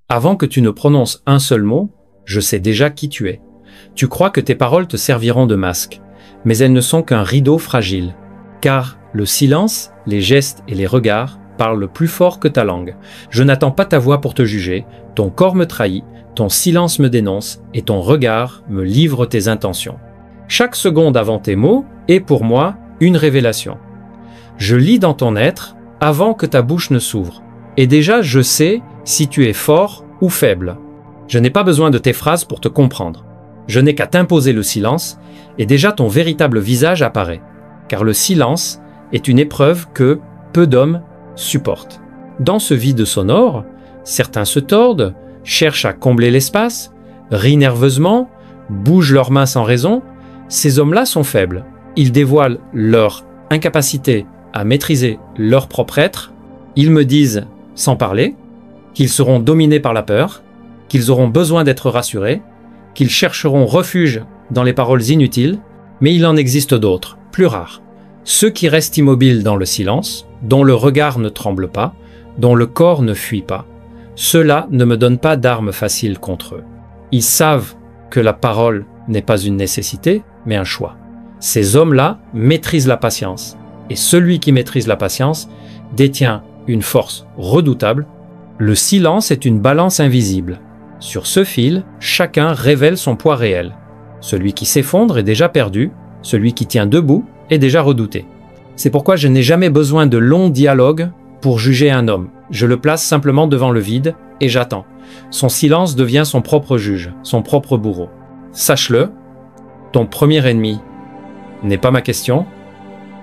Avant que tu ne prononces un seul mot, je sais déjà qui tu es. Tu crois que tes paroles te serviront de masque, mais elles ne sont qu'un rideau fragile. Car le silence, les gestes et les regards parlent plus fort que ta langue. Je n'attends pas ta voix pour te juger, ton corps me trahit, ton silence me dénonce et ton regard me livre tes intentions. Chaque seconde avant tes mots est pour moi une révélation. Je lis dans ton être avant que ta bouche ne s'ouvre. Et déjà, je sais si tu es fort ou faible. Je n'ai pas besoin de tes phrases pour te comprendre. Je n'ai qu'à t'imposer le silence et déjà ton véritable visage apparaît. Car le silence est une épreuve que peu d'hommes supportent. Dans ce vide sonore, certains se tordent, cherchent à combler l'espace, rient nerveusement, bougent leurs mains sans raison. Ces hommes-là sont faibles. Ils dévoilent leur incapacité à maîtriser leur propre être. Ils me disent, sans parler, qu'ils seront dominés par la peur, qu'ils auront besoin d'être rassurés, qu'ils chercheront refuge dans les paroles inutiles, mais il en existe d'autres, plus rares. Ceux qui restent immobiles dans le silence, dont le regard ne tremble pas, dont le corps ne fuit pas. Ceux-là ne me donnent pas d'armes faciles contre eux. Ils savent que la parole n'est pas une nécessité, mais un choix. Ces hommes-là maîtrisent la patience. Et celui qui maîtrise la patience détient une force redoutable. Le silence est une balance invisible. Sur ce fil, chacun révèle son poids réel. Celui qui s'effondre est déjà perdu, celui qui tient debout est déjà redouté. C'est pourquoi je n'ai jamais besoin de longs dialogues pour juger un homme. Je le place simplement devant le vide et j'attends. Son silence devient son propre juge, son propre bourreau. Sache-le, ton premier ennemi n'est pas ma question,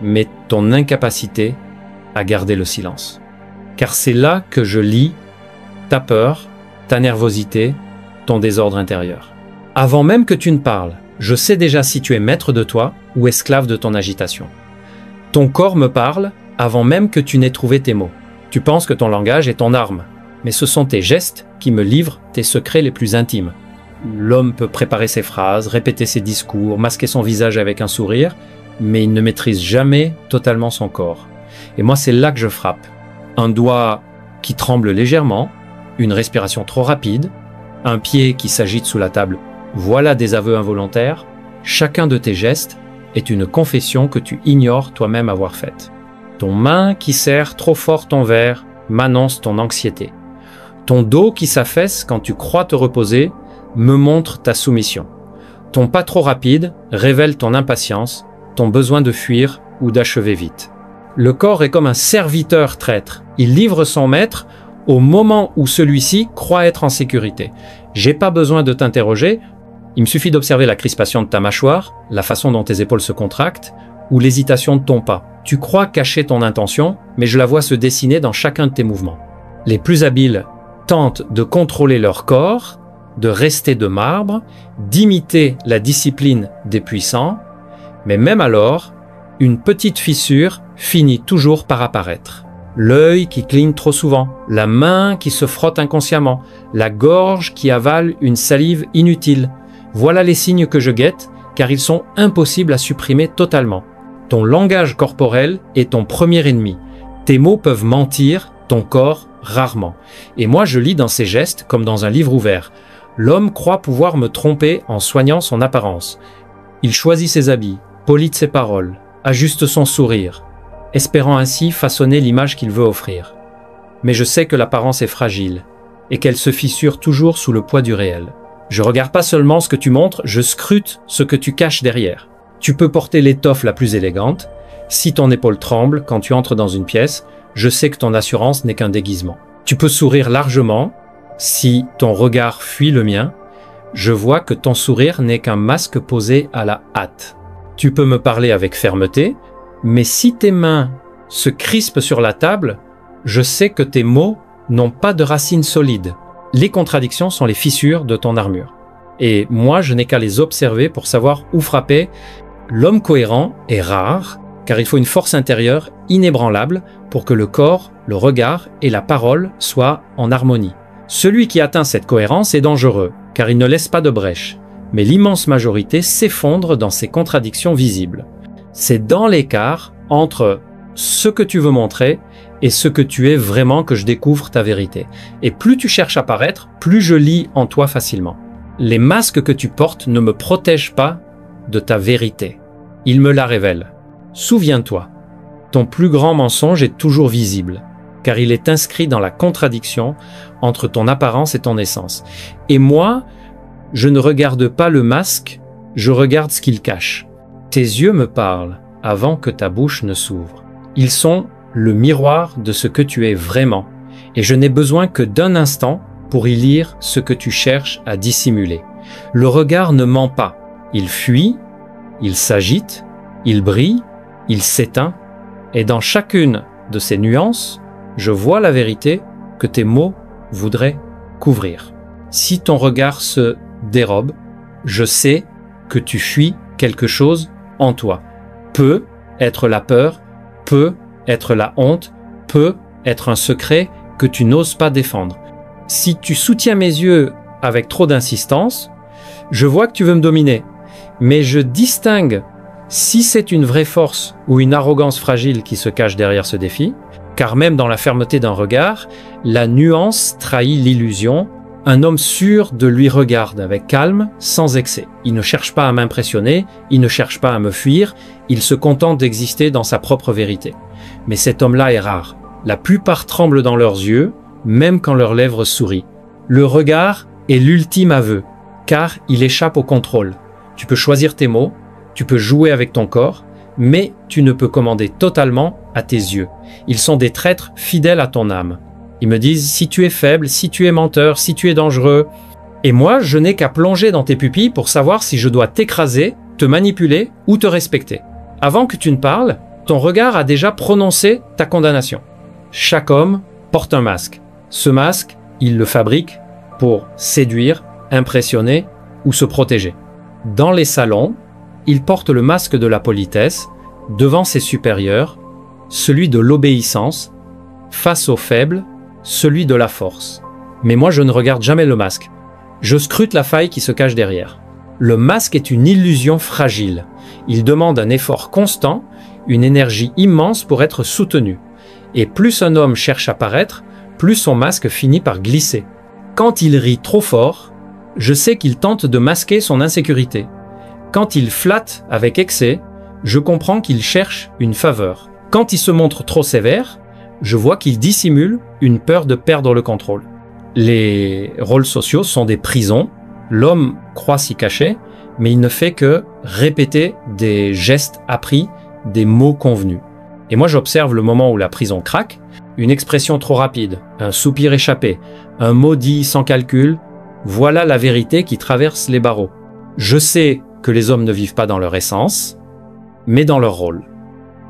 mais ton incapacité à garder le silence. Car c'est là que je lis ta peur, ta nervosité, ton désordre intérieur. Avant même que tu ne parles, je sais déjà si tu es maître de toi ou esclave de ton agitation. Ton corps me parle avant même que tu n'aies trouvé tes mots. Tu penses que ton langage est ton arme, mais ce sont tes gestes qui me livrent tes secrets les plus intimes. L'homme peut préparer ses phrases, répéter ses discours, masquer son visage avec un sourire, mais il ne maîtrise jamais totalement son corps. Et moi, c'est là que je frappe. Un doigt qui tremble légèrement, une respiration trop rapide, un pied qui s'agite sous la table. Voilà des aveux involontaires. Chacun de tes gestes est une confession que tu ignores toi-même avoir faite. Ton main qui serre trop fort ton verre m'annonce ton anxiété. Ton dos qui s'affaisse quand tu crois te reposer me montre ta soumission. Ton pas trop rapide révèle ton impatience, ton besoin de fuir ou d'achever vite. Le corps est comme un serviteur traître. Il livre son maître au moment où celui-ci croit être en sécurité. J'ai pas besoin de t'interroger, il me suffit d'observer la crispation de ta mâchoire, la façon dont tes épaules se contractent, ou l'hésitation de ton pas. Tu crois cacher ton intention, mais je la vois se dessiner dans chacun de tes mouvements. Les plus habiles tentent de contrôler leur corps, de rester de marbre, d'imiter la discipline des puissants, mais même alors, une petite fissure finit toujours par apparaître. L'œil qui cligne trop souvent, la main qui se frotte inconsciemment, la gorge qui avale une salive inutile. Voilà les signes que je guette, car ils sont impossibles à supprimer totalement. Ton langage corporel est ton premier ennemi. Tes mots peuvent mentir, ton corps rarement. Et moi je lis dans ces gestes comme dans un livre ouvert. L'homme croit pouvoir me tromper en soignant son apparence. Il choisit ses habits, polit ses paroles, ajuste son sourire, espérant ainsi façonner l'image qu'il veut offrir. Mais je sais que l'apparence est fragile et qu'elle se fissure toujours sous le poids du réel. Je regarde pas seulement ce que tu montres, je scrute ce que tu caches derrière. Tu peux porter l'étoffe la plus élégante. Si ton épaule tremble quand tu entres dans une pièce, je sais que ton assurance n'est qu'un déguisement. Tu peux sourire largement. Si ton regard fuit le mien, je vois que ton sourire n'est qu'un masque posé à la hâte. Tu peux me parler avec fermeté, mais si tes mains se crispent sur la table, je sais que tes mots n'ont pas de racines solides. Les contradictions sont les fissures de ton armure. Et moi, je n'ai qu'à les observer pour savoir où frapper. L'homme cohérent est rare, car il faut une force intérieure inébranlable pour que le corps, le regard et la parole soient en harmonie. Celui qui atteint cette cohérence est dangereux, car il ne laisse pas de brèche. Mais l'immense majorité s'effondre dans ces contradictions visibles. C'est dans l'écart entre ce que tu veux montrer et ce que tu es vraiment que je découvre ta vérité. Et plus tu cherches à paraître, plus je lis en toi facilement. Les masques que tu portes ne me protègent pas de ta vérité. Ils me la révèlent. Souviens-toi, ton plus grand mensonge est toujours visible, car il est inscrit dans la contradiction entre ton apparence et ton essence. Et moi, je ne regarde pas le masque, je regarde ce qu'il cache. Tes yeux me parlent avant que ta bouche ne s'ouvre. Ils sont le miroir de ce que tu es vraiment, et je n'ai besoin que d'un instant pour y lire ce que tu cherches à dissimuler. Le regard ne ment pas. Il fuit, il s'agite, il brille, il s'éteint, et dans chacune de ces nuances, je vois la vérité que tes mots voudraient couvrir. Si ton regard se dérobe, je sais que tu fuis quelque chose en toi. Peut être la peur, peut être la honte, peut être un secret que tu n'oses pas défendre. Si tu soutiens mes yeux avec trop d'insistance, je vois que tu veux me dominer, mais je distingue si c'est une vraie force ou une arrogance fragile qui se cache derrière ce défi, car même dans la fermeté d'un regard, la nuance trahit l'illusion. Un homme sûr de lui regarde avec calme, sans excès. Il ne cherche pas à m'impressionner, il ne cherche pas à me fuir, il se contente d'exister dans sa propre vérité. Mais cet homme-là est rare. La plupart tremblent dans leurs yeux, même quand leurs lèvres sourient. Le regard est l'ultime aveu, car il échappe au contrôle. Tu peux choisir tes mots, tu peux jouer avec ton corps, mais tu ne peux commander totalement à tes yeux. Ils sont des traîtres fidèles à ton âme. Ils me disent si tu es faible, si tu es menteur, si tu es dangereux. Et moi, je n'ai qu'à plonger dans tes pupilles pour savoir si je dois t'écraser, te manipuler ou te respecter. Avant que tu ne parles, ton regard a déjà prononcé ta condamnation. Chaque homme porte un masque. Ce masque, il le fabrique pour séduire, impressionner ou se protéger. Dans les salons, il porte le masque de la politesse devant ses supérieurs, celui de l'obéissance, face aux faibles, celui de la force. Mais moi, je ne regarde jamais le masque. Je scrute la faille qui se cache derrière. Le masque est une illusion fragile. Il demande un effort constant, une énergie immense pour être soutenu. Et plus un homme cherche à paraître, plus son masque finit par glisser. Quand il rit trop fort, je sais qu'il tente de masquer son insécurité. Quand il flatte avec excès, je comprends qu'il cherche une faveur. Quand il se montre trop sévère, je vois qu'il dissimule une peur de perdre le contrôle. Les rôles sociaux sont des prisons. L'homme croit s'y cacher, mais il ne fait que répéter des gestes appris, des mots convenus. Et moi, j'observe le moment où la prison craque, une expression trop rapide, un soupir échappé, un mot dit sans calcul. Voilà la vérité qui traverse les barreaux. Je sais que les hommes ne vivent pas dans leur essence, mais dans leur rôle.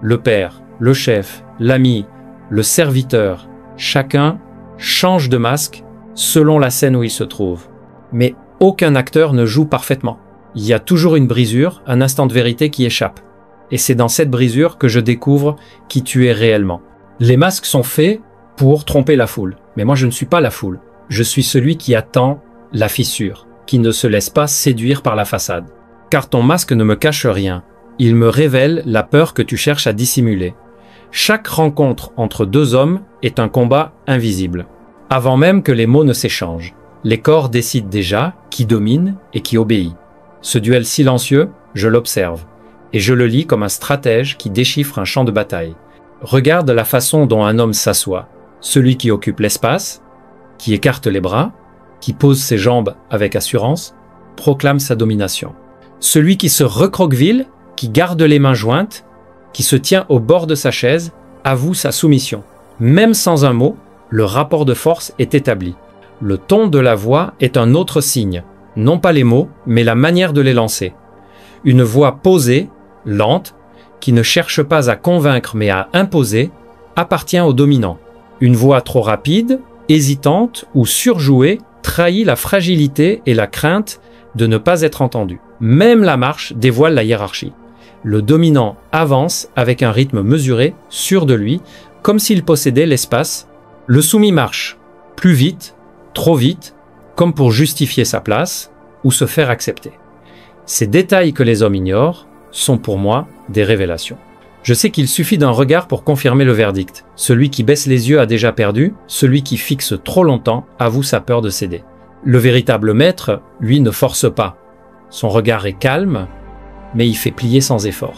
Le père, le chef, l'ami, le serviteur, chacun change de masque selon la scène où il se trouve. Mais aucun acteur ne joue parfaitement. Il y a toujours une brisure, un instant de vérité qui échappe. Et c'est dans cette brisure que je découvre qui tu es réellement. Les masques sont faits pour tromper la foule. Mais moi, je ne suis pas la foule. Je suis celui qui attend la fissure, qui ne se laisse pas séduire par la façade. Car ton masque ne me cache rien. Il me révèle la peur que tu cherches à dissimuler. Chaque rencontre entre deux hommes est un combat invisible. Avant même que les mots ne s'échangent, les corps décident déjà qui domine et qui obéit. Ce duel silencieux, je l'observe, et je le lis comme un stratège qui déchiffre un champ de bataille. Regarde la façon dont un homme s'assoit, celui qui occupe l'espace, qui écarte les bras, qui pose ses jambes avec assurance, proclame sa domination. Celui qui se recroqueville, qui garde les mains jointes, qui se tient au bord de sa chaise, avoue sa soumission. Même sans un mot, le rapport de force est établi. Le ton de la voix est un autre signe, non pas les mots, mais la manière de les lancer. Une voix posée, lente, qui ne cherche pas à convaincre mais à imposer, appartient au dominant. Une voix trop rapide, hésitante ou surjouée trahit la fragilité et la crainte de ne pas être entendu. Même la marche dévoile la hiérarchie. Le dominant avance avec un rythme mesuré, sûr de lui, comme s'il possédait l'espace. Le soumis marche, plus vite, trop vite, comme pour justifier sa place ou se faire accepter. Ces détails que les hommes ignorent sont pour moi des révélations. Je sais qu'il suffit d'un regard pour confirmer le verdict. Celui qui baisse les yeux a déjà perdu, celui qui fixe trop longtemps avoue sa peur de céder. Le véritable maître, lui, ne force pas. Son regard est calme, mais il fait plier sans effort.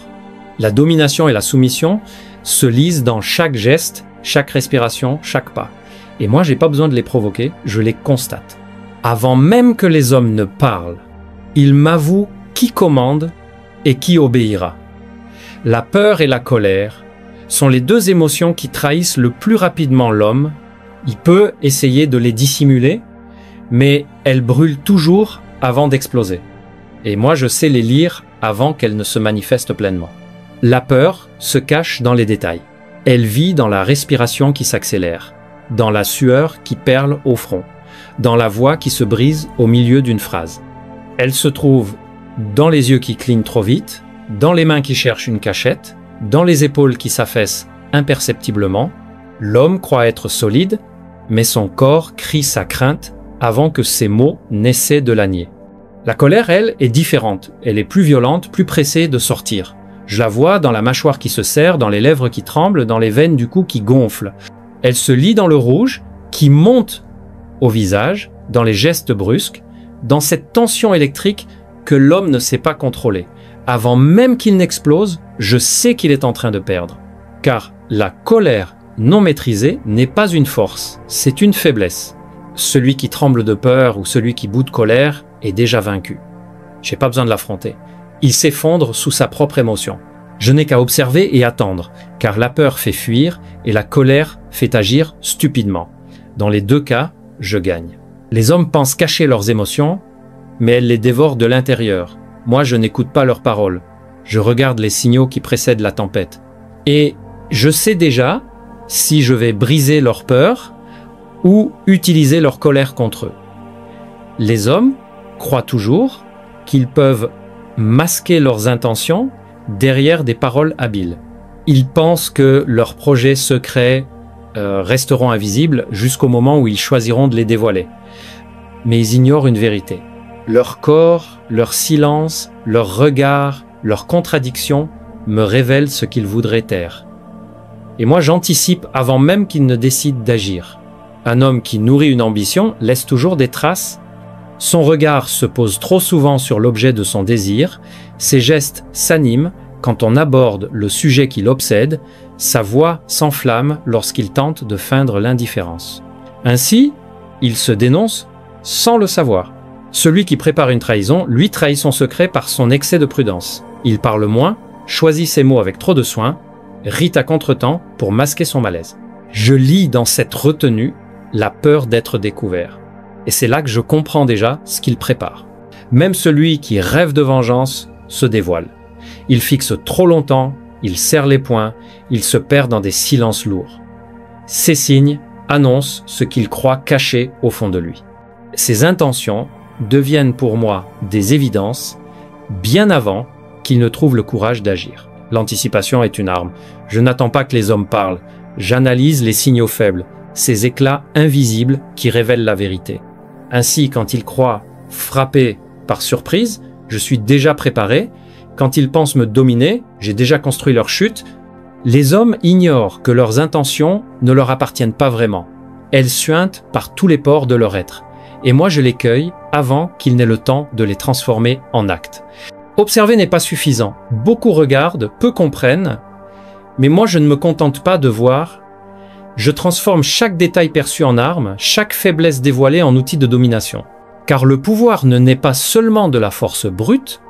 La domination et la soumission se lisent dans chaque geste, chaque respiration, chaque pas. Et moi, j'ai pas besoin de les provoquer, je les constate. Avant même que les hommes ne parlent, ils m'avouent qui commande et qui obéira. La peur et la colère sont les deux émotions qui trahissent le plus rapidement l'homme. Il peut essayer de les dissimuler, mais elles brûlent toujours avant d'exploser. Et moi, je sais les lire avant qu'elles ne se manifestent pleinement. La peur se cache dans les détails. Elle vit dans la respiration qui s'accélère, dans la sueur qui perle au front, dans la voix qui se brise au milieu d'une phrase. Elle se trouve dans les yeux qui clignent trop vite, dans les mains qui cherchent une cachette, dans les épaules qui s'affaissent imperceptiblement. L'homme croit être solide, mais son corps crie sa crainte avant que ses mots n'essaient de la nier. La colère, elle, est différente. Elle est plus violente, plus pressée de sortir. Je la vois dans la mâchoire qui se serre, dans les lèvres qui tremblent, dans les veines du cou qui gonflent. Elle se lit dans le rouge, qui monte au visage, dans les gestes brusques, dans cette tension électrique que l'homme ne sait pas contrôler. Avant même qu'il n'explose, je sais qu'il est en train de perdre. Car la colère non maîtrisée n'est pas une force, c'est une faiblesse. Celui qui tremble de peur ou celui qui bout de colère est déjà vaincu. J'ai pas besoin de l'affronter. Il s'effondre sous sa propre émotion. Je n'ai qu'à observer et attendre, car la peur fait fuir et la colère fait agir stupidement. Dans les deux cas, je gagne. Les hommes pensent cacher leurs émotions, mais elles les dévorent de l'intérieur. Moi, je n'écoute pas leurs paroles. Je regarde les signaux qui précèdent la tempête. Et je sais déjà si je vais briser leur peur ou utiliser leur colère contre eux. Les hommes croient toujours qu'ils peuvent masquer leurs intentions derrière des paroles habiles. Ils pensent que leurs projets secrets resteront invisibles jusqu'au moment où ils choisiront de les dévoiler. Mais ils ignorent une vérité. Leur corps, leur silence, leur regard, leurs contradictions me révèlent ce qu'ils voudraient taire. Et moi, j'anticipe avant même qu'ils ne décident d'agir. Un homme qui nourrit une ambition laisse toujours des traces. Son regard se pose trop souvent sur l'objet de son désir, ses gestes s'animent quand on aborde le sujet qui l'obsède, sa voix s'enflamme lorsqu'il tente de feindre l'indifférence. Ainsi, il se dénonce sans le savoir. Celui qui prépare une trahison, lui trahit son secret par son excès de prudence. Il parle moins, choisit ses mots avec trop de soin, rit à contretemps pour masquer son malaise. Je lis dans cette retenue la peur d'être découvert. Et c'est là que je comprends déjà ce qu'il prépare. Même celui qui rêve de vengeance se dévoile. Il fixe trop longtemps, il serre les poings, il se perd dans des silences lourds. Ces signes annoncent ce qu'il croit caché au fond de lui. Ses intentions deviennent pour moi des évidences bien avant qu'il ne trouve le courage d'agir. L'anticipation est une arme. Je n'attends pas que les hommes parlent. J'analyse les signaux faibles, ces éclats invisibles qui révèlent la vérité. Ainsi, quand ils croient frapper par surprise, je suis déjà préparé. Quand ils pensent me dominer, j'ai déjà construit leur chute. Les hommes ignorent que leurs intentions ne leur appartiennent pas vraiment. Elles suintent par tous les pores de leur être. Et moi, je les cueille avant qu'ils n'aient le temps de les transformer en actes. Observer n'est pas suffisant. Beaucoup regardent, peu comprennent, mais moi, je ne me contente pas de voir. Je transforme chaque détail perçu en arme, chaque faiblesse dévoilée en outil de domination. Car le pouvoir ne naît pas seulement de la force brute,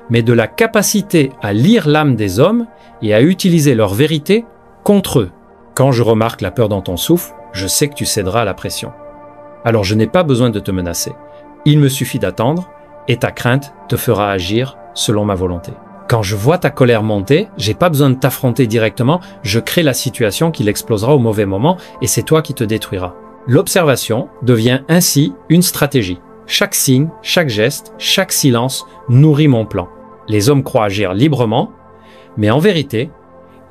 mais de la capacité à lire l'âme des hommes et à utiliser leur vérité contre eux. Quand je remarque la peur dans ton souffle, je sais que tu céderas à la pression. Alors je n'ai pas besoin de te menacer. Il me suffit d'attendre et ta crainte te fera agir selon ma volonté. Quand je vois ta colère monter, j'ai pas besoin de t'affronter directement, je crée la situation qui l'explosera au mauvais moment et c'est toi qui te détruiras. L'observation devient ainsi une stratégie. Chaque signe, chaque geste, chaque silence nourrit mon plan. Les hommes croient agir librement, mais en vérité,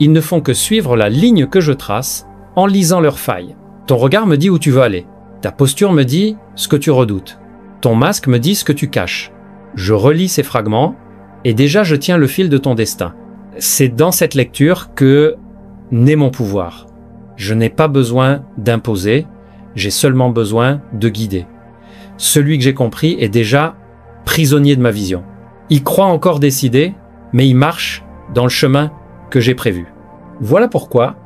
ils ne font que suivre la ligne que je trace en lisant leurs failles. Ton regard me dit où tu veux aller. Ta posture me dit ce que tu redoutes. Ton masque me dit ce que tu caches. Je relis ces fragments et déjà je tiens le fil de ton destin. C'est dans cette lecture que naît mon pouvoir. Je n'ai pas besoin d'imposer, j'ai seulement besoin de guider. Celui que j'ai compris est déjà prisonnier de ma vision. Il croit encore décider, mais il marche dans le chemin que j'ai prévu. Voilà pourquoi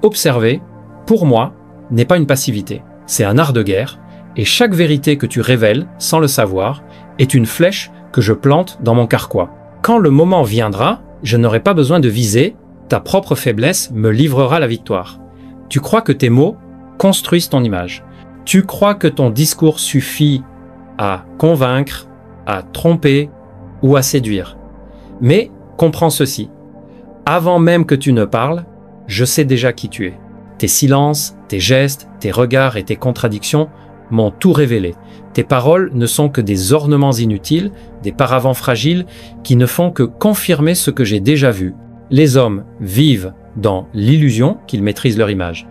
observer, pour moi, n'est pas une passivité. C'est un art de guerre, et chaque vérité que tu révèles, sans le savoir, est une flèche que je plante dans mon carquois. Quand le moment viendra, je n'aurai pas besoin de viser, ta propre faiblesse me livrera la victoire. Tu crois que tes mots construisent ton image. Tu crois que ton discours suffit à convaincre, à tromper ou à séduire. Mais comprends ceci. Avant même que tu ne parles, je sais déjà qui tu es. Tes silences, tes gestes, tes regards et tes contradictions m'ont tout révélé. Tes paroles ne sont que des ornements inutiles, des paravents fragiles qui ne font que confirmer ce que j'ai déjà vu. Les hommes vivent dans l'illusion qu'ils maîtrisent leur image.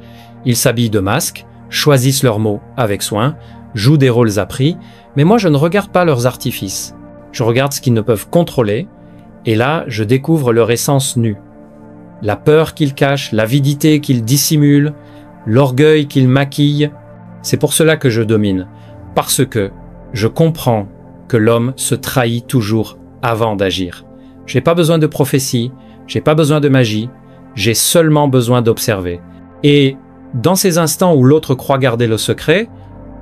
Ils s'habillent de masques, choisissent leurs mots avec soin, jouent des rôles appris, mais moi je ne regarde pas leurs artifices. Je regarde ce qu'ils ne peuvent contrôler, et là je découvre leur essence nue. La peur qu'ils cachent, l'avidité qu'ils dissimulent, l'orgueil qu'ils maquillent, c'est pour cela que je domine, parce que je comprends que l'homme se trahit toujours avant d'agir. J'ai pas besoin de prophétie, j'ai pas besoin de magie, j'ai seulement besoin d'observer. Et dans ces instants où l'autre croit garder le secret,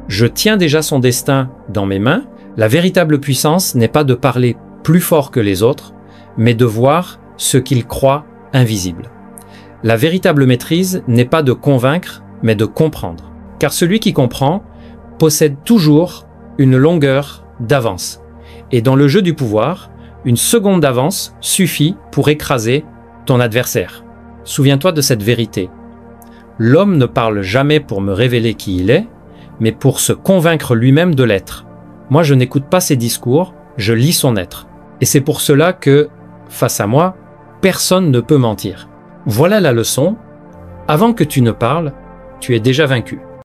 je tiens déjà son destin dans mes mains. La véritable puissance n'est pas de parler plus fort que les autres, mais de voir ce qu'il croit invisible. La véritable maîtrise n'est pas de convaincre, mais de comprendre. Car celui qui comprend possède toujours une longueur d'avance. Et dans le jeu du pouvoir, une seconde d'avance suffit pour écraser ton adversaire. Souviens-toi de cette vérité. L'homme ne parle jamais pour me révéler qui il est, mais pour se convaincre lui-même de l'être. Moi, je n'écoute pas ses discours, je lis son être. Et c'est pour cela que, face à moi, personne ne peut mentir. Voilà la leçon. Avant que tu ne parles, tu es déjà vaincu.